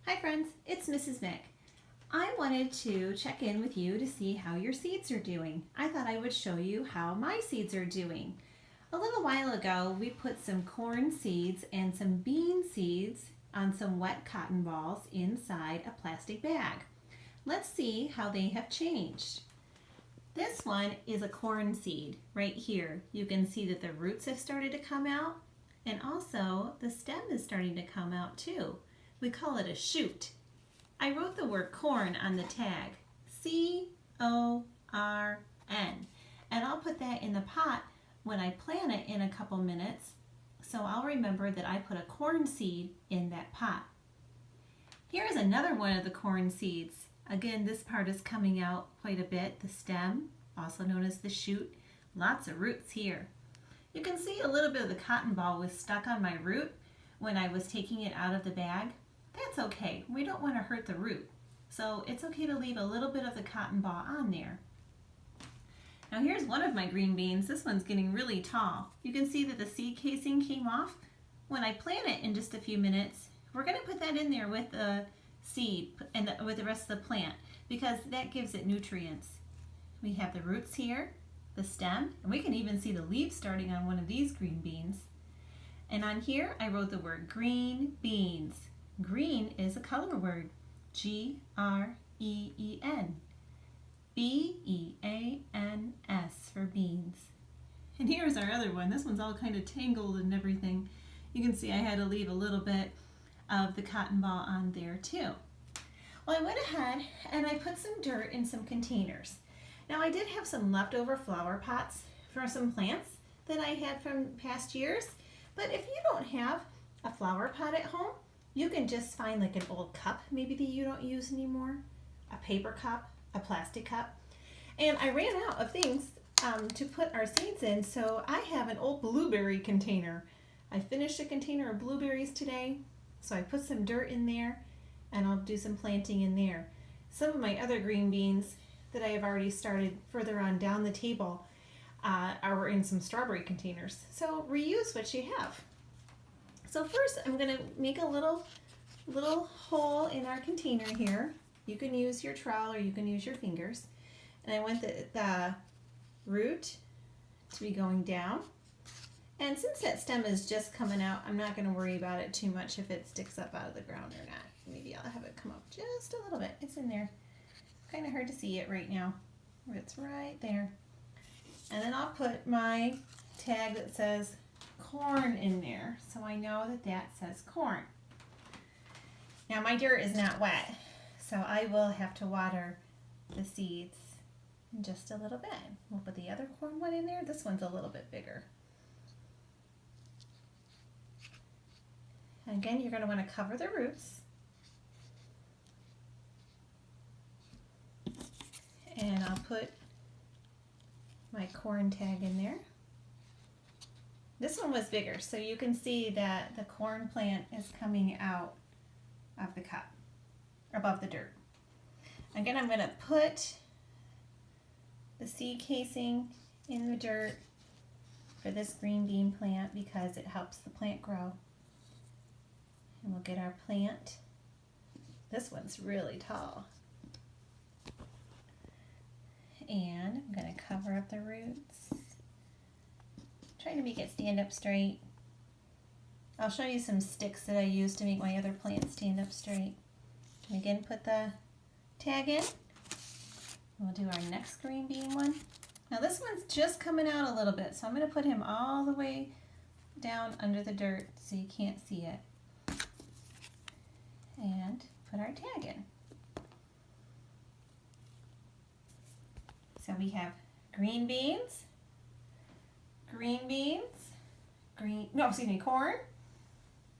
Hi friends, it's Mrs. Mick. I wanted to check in with you to see how your seeds are doing. I thought I would show you how my seeds are doing. A little while ago, we put some corn seeds and some bean seeds on some wet cotton balls inside a plastic bag. Let's see how they have changed. This one is a corn seed right here. You can see that the roots have started to come out and also the stem is starting to come out too. We call it a shoot. I wrote the word corn on the tag, C-O-R-N, and I'll put that in the pot when I plant it in a couple minutes, so I'll remember that I put a corn seed in that pot. Here's another one of the corn seeds. Again, this part is coming out quite a bit, the stem, also known as the shoot. Lots of roots here. You can see a little bit of the cotton ball was stuck on my root when I was taking it out of the bag. That's okay. We don't want to hurt the root. So it's okay to leave a little bit of the cotton ball on there. Now here's one of my green beans. This one's getting really tall. You can see that the seed casing came off. When I plant it in just a few minutes, we're going to put that in there with the seed and with the rest of the plant because that gives it nutrients. We have the roots here, the stem, and we can even see the leaves starting on one of these green beans. And on here I wrote the word green beans. Green is a color word, G-R-E-E-N. B-E-A-N-S for beans. And here's our other one. This one's all kind of tangled and everything. You can see I had to leave a little bit of the cotton ball on there too. Well, I went ahead and I put some dirt in some containers. Now I did have some leftover flower pots for some plants that I had from past years, but if you don't have a flower pot at home, you can just find like an old cup maybe that you don't use anymore, a paper cup, a plastic cup. And I ran out of things to put our seeds in, so I have an old blueberry container. I finished a container of blueberries today, so I put some dirt in there and I'll do some planting in there. Some of my other green beans that I have already started further on down the table are in some strawberry containers. So reuse what you have. So first I'm going to make a little hole in our container here. You can use your trowel or you can use your fingers. And I want the root to be going down. And since that stem is just coming out, I'm not going to worry about it too much if it sticks up out of the ground or not. Maybe I'll have it come up just a little bit. It's in there. Kind of hard to see it right now. It's right there. And then I'll put my tag that says corn in there, so I know that that says corn. Now my dirt is not wet, so I will have to water the seeds in just a little bit. We'll put the other corn one in there. This one's a little bit bigger. And again, you're going to want to cover the roots. And I'll put my corn tag in there. This one was bigger, so you can see that the corn plant is coming out of the cup, above the dirt. Again, I'm going to put the seed casing in the dirt for this green bean plant because it helps the plant grow. And we'll get our plant. This one's really tall. And I'm going to cover up the roots. Trying to make it stand up straight. I'll show you some sticks that I use to make my other plants stand up straight. And again, put the tag in. We'll do our next green bean one. Now this one's just coming out a little bit, so I'm going to put him all the way down under the dirt so you can't see it. And put our tag in. So we have green beans, corn,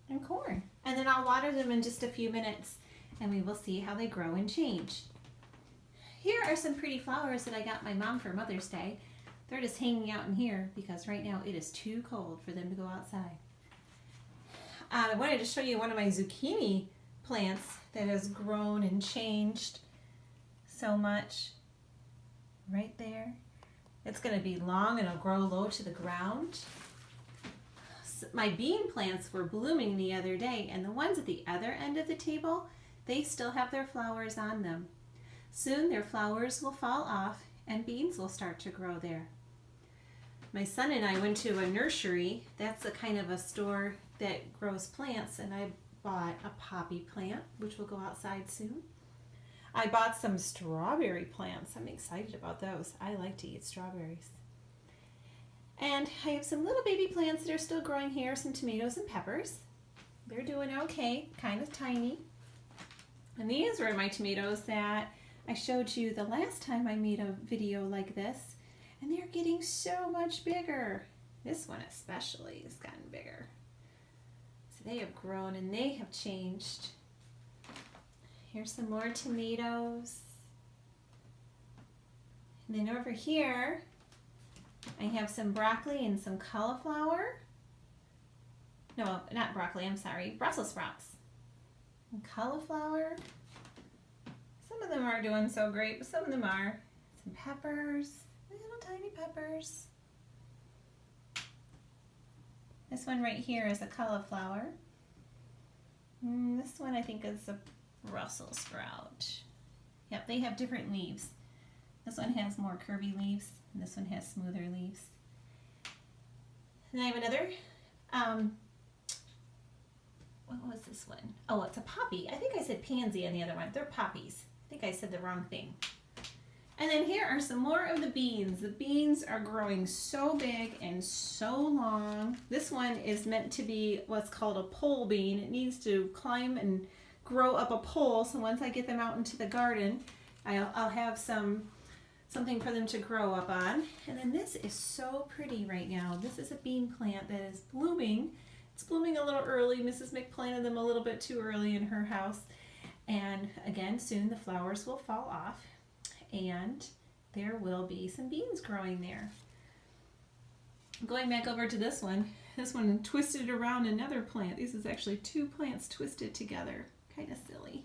and corn. And then I'll water them in just a few minutes and we will see how they grow and change. Here are some pretty flowers that I got my mom for Mother's Day. They're just hanging out in here because right now it is too cold for them to go outside. I wanted to show you one of my zucchini plants that has grown and changed so much. Right there. It's going to be long and it'll grow low to the ground. My bean plants were blooming the other day, and the ones at the other end of the table, they still have their flowers on them. Soon their flowers will fall off and beans will start to grow there. My son and I went to a nursery. That's a kind of a store that grows plants, and I bought a poppy plant, which will go outside soon. I bought some strawberry plants. I'm excited about those. I like to eat strawberries. And I have some little baby plants that are still growing here, some tomatoes and peppers. They're doing okay, kind of tiny. And these were my tomatoes that I showed you the last time I made a video like this. And they're getting so much bigger. This one especially has gotten bigger. So they have grown and they have changed. Here's some more tomatoes. And then over here, I have some broccoli and some cauliflower. No, not broccoli, I'm sorry, Brussels sprouts. And cauliflower. Some of them aren't doing so great, but some of them are. Some peppers, little tiny peppers. This one right here is a cauliflower. This one I think is a Brussels sprout. Yep, they have different leaves. This one has more curvy leaves, and this one has smoother leaves. And I have another, what was this one? Oh, it's a poppy. I think I said pansy on the other one. They're poppies. I think I said the wrong thing. And then here are some more of the beans. The beans are growing so big and so long. This one is meant to be what's called a pole bean. It needs to climb and grow up a pole, so once I get them out into the garden, I'll have something for them to grow up on. And then this is so pretty right now. This is a bean plant that is blooming. It's blooming a little early. Mrs. Mick planted them a little bit too early in her house. And again, soon the flowers will fall off and there will be some beans growing there. Going back over to this one twisted around another plant. This is actually two plants twisted together. Kind of silly.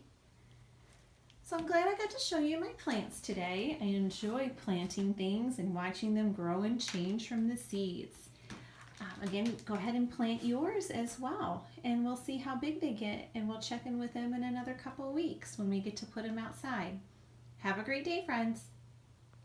So I'm glad I got to show you my plants today. I enjoy planting things and watching them grow and change from the seeds. Again, go ahead and plant yours as well, and we'll see how big they get, and we'll check in with them in another couple of weeks when we get to put them outside. Have a great day, friends.